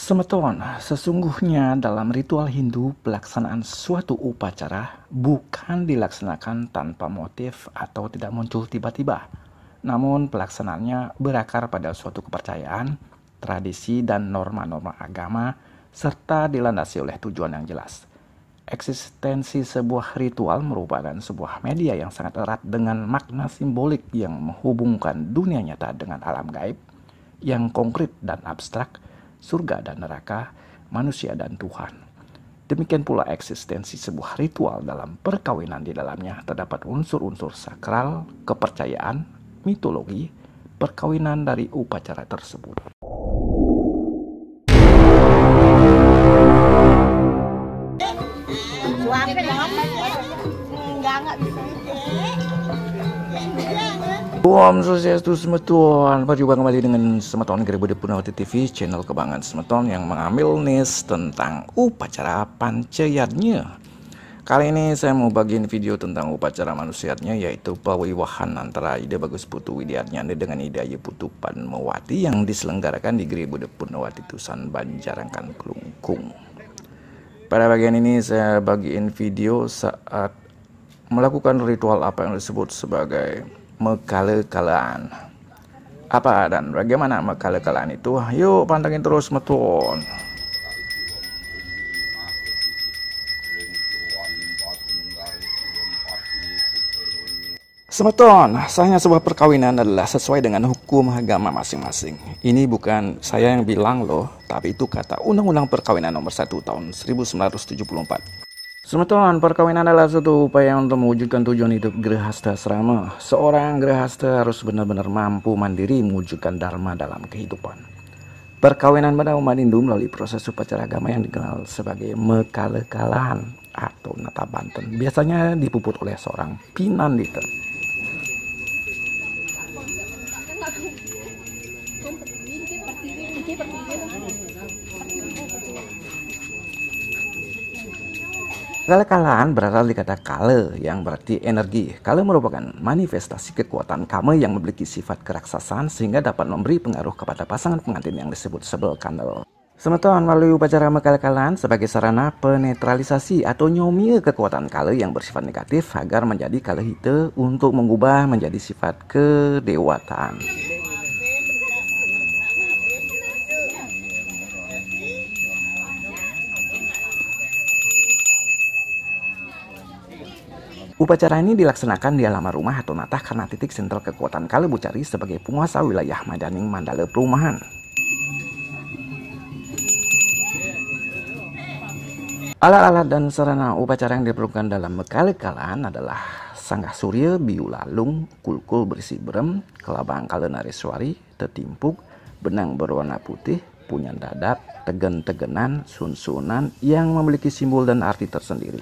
Semeton, sesungguhnya dalam ritual Hindu, pelaksanaan suatu upacara bukan dilaksanakan tanpa motif atau tidak muncul tiba-tiba. Namun pelaksanaannya berakar pada suatu kepercayaan, tradisi, dan norma-norma agama, serta dilandasi oleh tujuan yang jelas. Eksistensi sebuah ritual merupakan sebuah media yang sangat erat dengan makna simbolik yang menghubungkan dunia nyata dengan alam gaib, yang konkret dan abstrak, surga dan neraka, manusia dan Tuhan. Demikian pula eksistensi sebuah ritual dalam perkawinan. Di dalamnya terdapat unsur-unsur sakral, kepercayaan, mitologi, perkawinan dari upacara tersebut. Om Swastiastu Semeton. Berjumpa kembali dengan Semeton Grebode Punawati TV, channel kebanggaan Semeton yang mengambil niche tentang upacara pancayatnya. Kali ini saya mau bagiin video tentang upacara manusiatnya, yaitu pawiwahan antara Ida Bagus Putu Widiatnyana dengan Ida Ayu Putu Padmawati yang diselenggarakan di Grebode Punawati Tusan Banjarangkan Klungkung. Pada bagian ini saya bagiin video saat melakukan ritual apa yang disebut sebagai mekale-kalean. Apa dan bagaimana mekale-kalean itu? Yuk pantengin terus Meton. Semeton, sahnya sebuah perkawinan adalah sesuai dengan hukum agama masing-masing. Ini bukan saya yang bilang loh, tapi itu kata Undang-Undang Perkawinan Nomor 1 Tahun 1974. Semeton, perkawinan adalah suatu upaya untuk mewujudkan tujuan hidup grahasta asrama. Seorang grahasta harus benar-benar mampu mandiri mewujudkan dharma dalam kehidupan. Perkawinan pada umat Hindu melalui proses upacara agama yang dikenal sebagai mekale-kalean atau natabanten biasanya dipuput oleh seorang pinandita. Kale-kalean berasal dari kata kale yang berarti energi. Kale merupakan manifestasi kekuatan kama yang memiliki sifat keraksasaan sehingga dapat memberi pengaruh kepada pasangan pengantin yang disebut sebel kandel. Semeton, melalui upacara mekale-kalean sebagai sarana penetralisasi atau nyomie kekuatan kale yang bersifat negatif agar menjadi kale hite untuk mengubah menjadi sifat kedewataan. Upacara ini dilaksanakan di halaman rumah atau natah karena titik sentral kekuatan Kale Bucari sebagai penguasa wilayah Madaning Mandala Perumahan. Alat-alat dan sarana upacara yang diperlukan dalam mekale-kalean adalah sanggah surya, biulalung, kulkul berisi berem, kelabang kale nareswari, tetimpuk, benang berwarna putih, punyan dadap, tegen-tegenan, sun-sunan yang memiliki simbol dan arti tersendiri.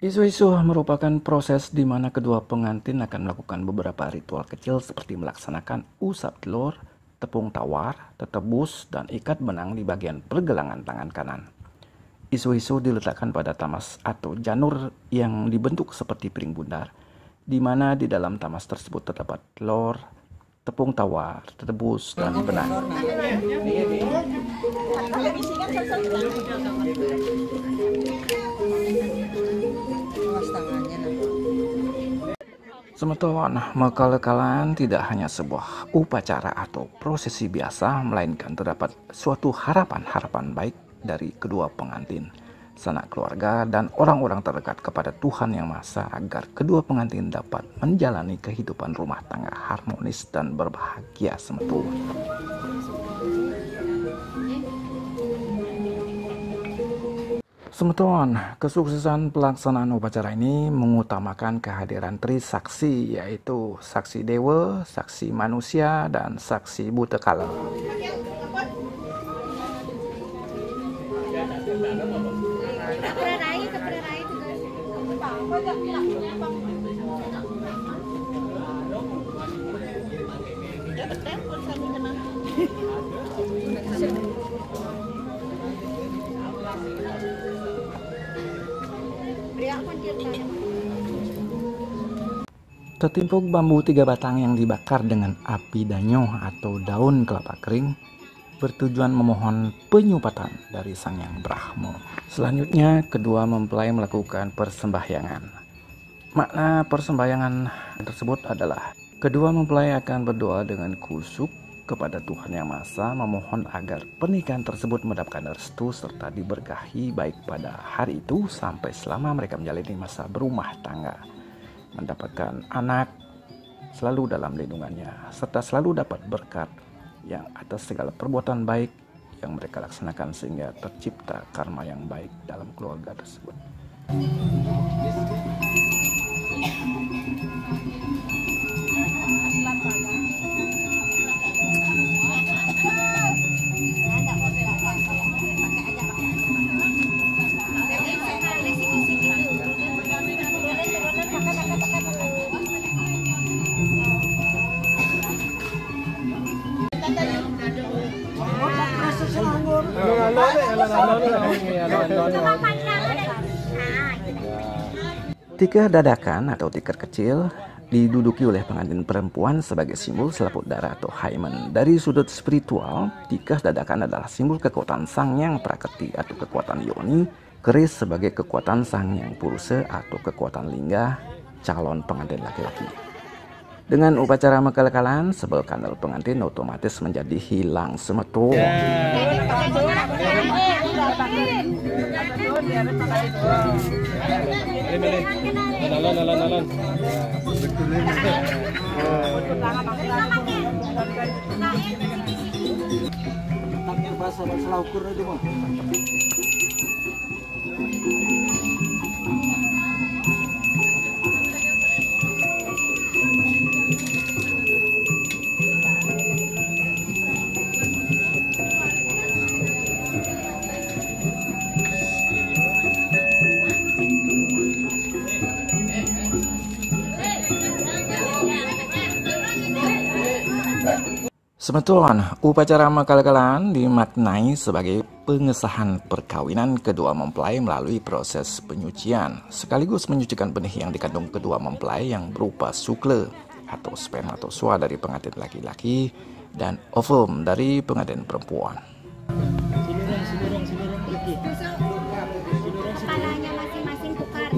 Isu-isu merupakan proses di mana kedua pengantin akan melakukan beberapa ritual kecil seperti melaksanakan usap telur, tepung tawar, tetebus, dan ikat benang di bagian pergelangan tangan kanan. Isu-isu diletakkan pada tamas atau janur yang dibentuk seperti piring bundar, di mana di dalam tamas tersebut terdapat telur, tepung tawar, tetebus, dan benang. Semeton, mekale-kalean tidak hanya sebuah upacara atau prosesi biasa, melainkan terdapat suatu harapan-harapan baik dari kedua pengantin, sanak keluarga, dan orang-orang terdekat kepada Tuhan Yang Maha Esa agar kedua pengantin dapat menjalani kehidupan rumah tangga harmonis dan berbahagia. Semeton. Semeton, kesuksesan pelaksanaan upacara ini mengutamakan kehadiran trisaksi, yaitu saksi dewa, saksi manusia, dan saksi buta kala. Tertimpuk bambu 3 batang yang dibakar dengan api danyo atau daun kelapa kering bertujuan memohon penyupatan dari Sang Hyang Brahma. Selanjutnya, kedua mempelai melakukan persembahyangan. Makna persembahyangan tersebut adalah kedua mempelai akan berdoa dengan khusyuk kepada Tuhan Yang Maha Esa, memohon agar pernikahan tersebut mendapatkan restu serta diberkahi baik pada hari itu sampai selama mereka menjalani masa berumah tangga, mendapatkan anak selalu dalam lindungannya, serta selalu dapat berkat yang atas segala perbuatan baik yang mereka laksanakan sehingga tercipta karma yang baik dalam keluarga tersebut. Tikar dadakan atau tikar kecil diduduki oleh pengantin perempuan sebagai simbol selaput darah atau hymen. Dari sudut spiritual, tikar dadakan adalah simbol kekuatan Sang Hyang Prakrti atau kekuatan yoni, keris sebagai kekuatan Sang Hyang Purusa atau kekuatan lingga calon pengantin laki-laki. Dengan upacara mekel-kelan, sebel kandel pengantin otomatis menjadi hilang semetu. Semeton, upacara mekel-kelan dimaknai sebagai pengesahan perkawinan kedua mempelai melalui proses penyucian, sekaligus menyucikan benih yang dikandung kedua mempelai yang berupa sukle atau spermatozoa dari pengantin laki-laki dan ovum dari pengantin perempuan. Kepalanya masing-masing tukar.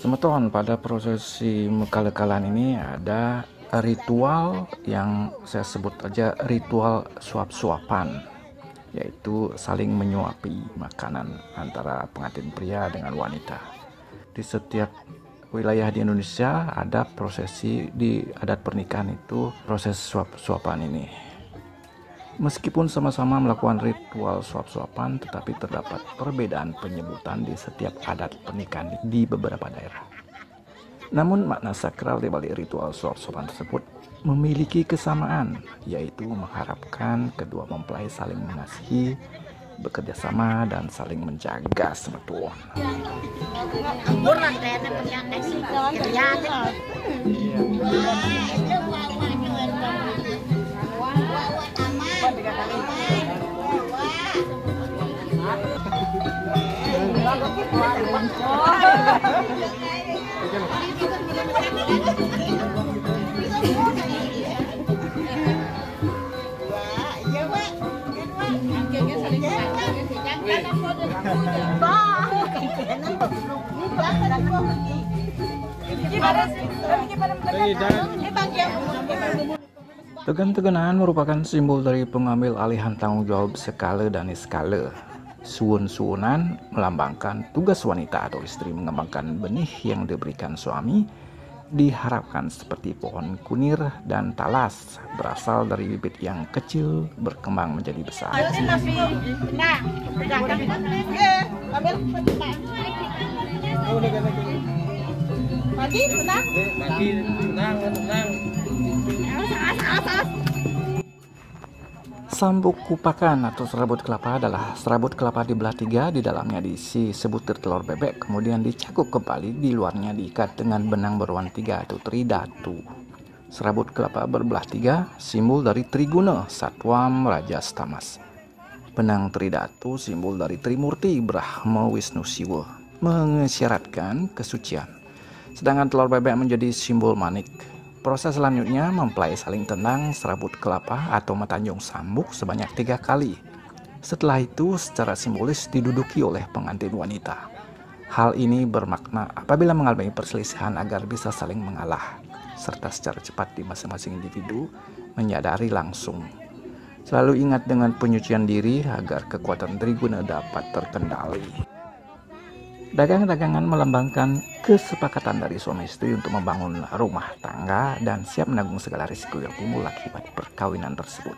Semeton, pada prosesi mekel-kelan ini ada ritual yang saya sebut aja ritual suap-suapan, yaitu saling menyuapi makanan antara pengantin pria dengan wanita. Di setiap wilayah di Indonesia ada prosesi di adat pernikahan itu proses suap-suapan ini. Meskipun sama-sama melakukan ritual suap-suapan, tetapi terdapat perbedaan penyebutan di setiap adat pernikahan di beberapa daerah. Namun makna sakral di balik ritual suap-suapan tersebut memiliki kesamaan, yaitu mengharapkan kedua mempelai saling mengasihi, bekerja sama, dan saling menjaga semeton. Tegan-teganan merupakan simbol dari pengambil alihan tanggung jawab skala dan niskala. Suun-suunan melambangkan tugas wanita atau istri mengembangkan benih yang diberikan suami, diharapkan seperti pohon kunir dan talas berasal dari bibit yang kecil berkembang menjadi besar. Sambuk kupakan atau serabut kelapa adalah serabut kelapa dibelah 3, di dalamnya diisi sebutir telur bebek, kemudian dicakuk kembali, di luarnya diikat dengan benang berwarna 3 atau tridatu. Serabut kelapa berbelah 3 simbol dari Triguna, Satwam Raja Stamas. Benang tridatu simbol dari Trimurti Brahma Wisnu Siwa, mengisyaratkan kesucian. Sedangkan telur bebek menjadi simbol manik. Proses selanjutnya mempelai saling tendang serabut kelapa atau metanjung sambuk sebanyak 3 kali. Setelah itu secara simbolis diduduki oleh pengantin wanita. Hal ini bermakna apabila mengalami perselisihan agar bisa saling mengalah, serta secara cepat di masing-masing individu menyadari langsung. Selalu ingat dengan penyucian diri agar kekuatan Triguna dapat terkendali. Dagang-dagangan melambangkan kesepakatan dari suami istri untuk membangun rumah tangga dan siap menanggung segala risiko yang timbul akibat perkawinan tersebut.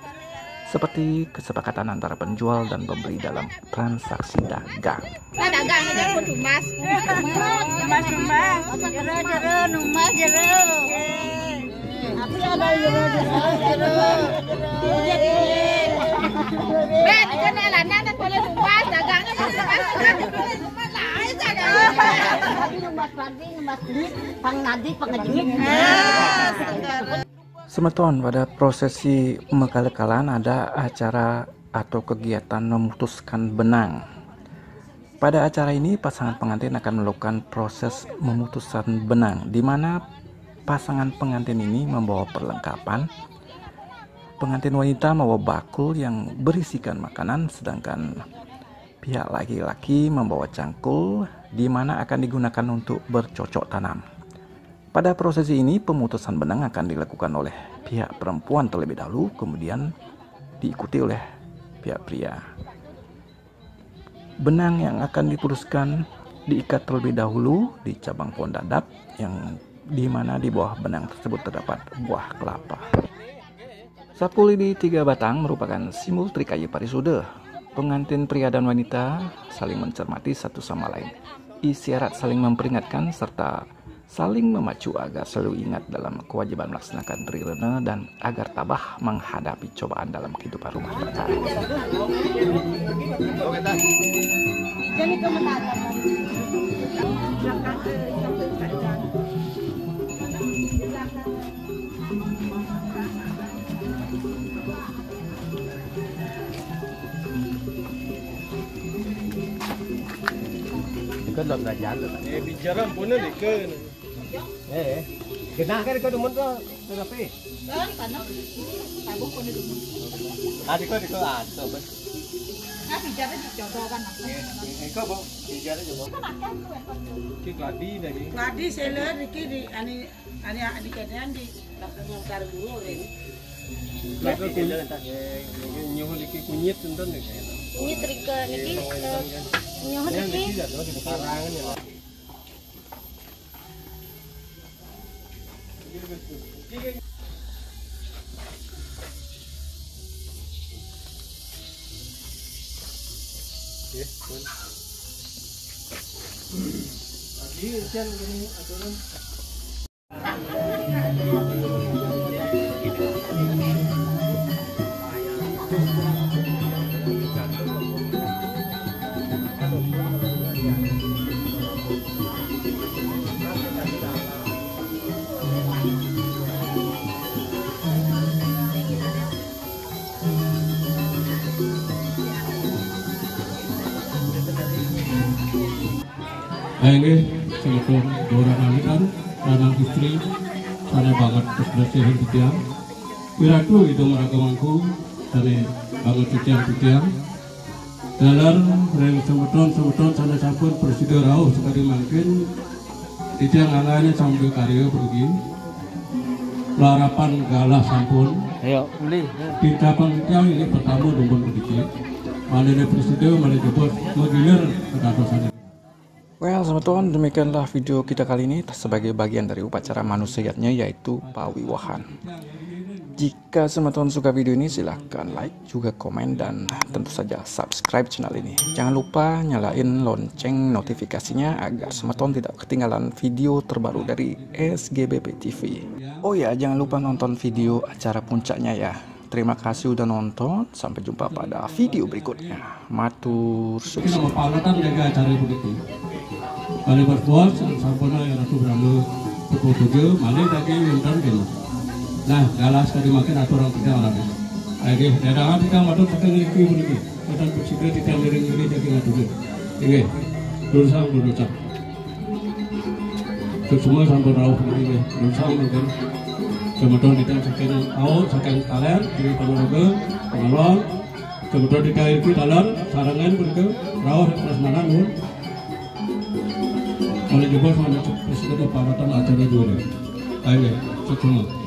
Seperti kesepakatan antara penjual dan pembeli dalam transaksi dagang. Nah, dagang aja pun dumas. Dumas. Jero, numas jero. Tapi ada jero. Ben, kenalannya tak boleh dumas, dagangnya dumas. Semeton, pada prosesi mekalekalan ada acara atau kegiatan memutuskan benang. Pada acara ini pasangan pengantin akan melakukan proses memutuskan benang, di mana pasangan pengantin ini membawa perlengkapan. Pengantin wanita membawa bakul yang berisikan makanan, sedangkan pihak laki-laki membawa cangkul di mana akan digunakan untuk bercocok tanam. Pada prosesi ini pemutusan benang akan dilakukan oleh pihak perempuan terlebih dahulu, kemudian diikuti oleh pihak pria. Benang yang akan diputuskan diikat terlebih dahulu di cabang pohon dadap, yang di mana di bawah benang tersebut terdapat buah kelapa. Sapu lidi 3 batang merupakan simbol trikaya parisuda. Pengantin pria dan wanita saling mencermati satu sama lain. Isyarat saling memperingatkan serta saling memacu agar selalu ingat dalam kewajiban melaksanakan trirena dan agar tabah menghadapi cobaan dalam kehidupan rumah tangga. Kan lo belajar tuh. Bicara punya deh kan. Kenapa kan kau demen tuh terapi? Adik kau ada ben. Nah, bicara dijodohkan. Kau bang, bicara juga. Ki gladi lagi. Gladi seller di ani adik-adikan di belakang utara guru ini. Lagi kunyit, nyuhul lagi kunyit tentu nih. Kunyit rika niki nyoh niki. Ini sebetulnya orang aliran anak istri sana banget bersih putihan. Wiratu itu mereka mangku dari banget putihan. Dalam reng semeton sana sampun prosedur rauh sekali mungkin itu yang anganya sambil karya pergi. Larapan galah sampun. Ayo, beli. Kita pengitian ini pertama dumpun sedikit. Mana ini prosedur, mana jebot magilir kedatosan. Well, teman-teman, demikianlah video kita kali ini sebagai bagian dari upacara manusiatnya, yaitu pawiwahan. Jika semeton suka video ini, silahkan like, juga komen, dan tentu saja subscribe channel ini. Jangan lupa nyalain lonceng notifikasinya agar semeton tidak ketinggalan video terbaru dari SGBP TV. Oh ya, jangan lupa nonton video acara puncaknya ya. Terima kasih udah nonton, sampai jumpa pada video berikutnya. Matur sukses. Nama Palatan jaga acara begitu. Kali berbuat sampurna yang Ratu Brahma pukul 7 malah lagi winter gitu. Nah, galas tadi makan aturan kita orang. Lagi daerah kita madut kita lagi begitu. Kita bersihkan kita miring-miring jadi ngadu. Ini dulu sang. Semua sampai rauh ini dulu sang mungkin. Kemudian kita saking awal saking kalian di Ponorogo, Pengalon. Kemudian kita itu talan sarangan begitu rauh terus mana nun. Oleh juga sama presiden Palatan acara dua. Ayo, semua.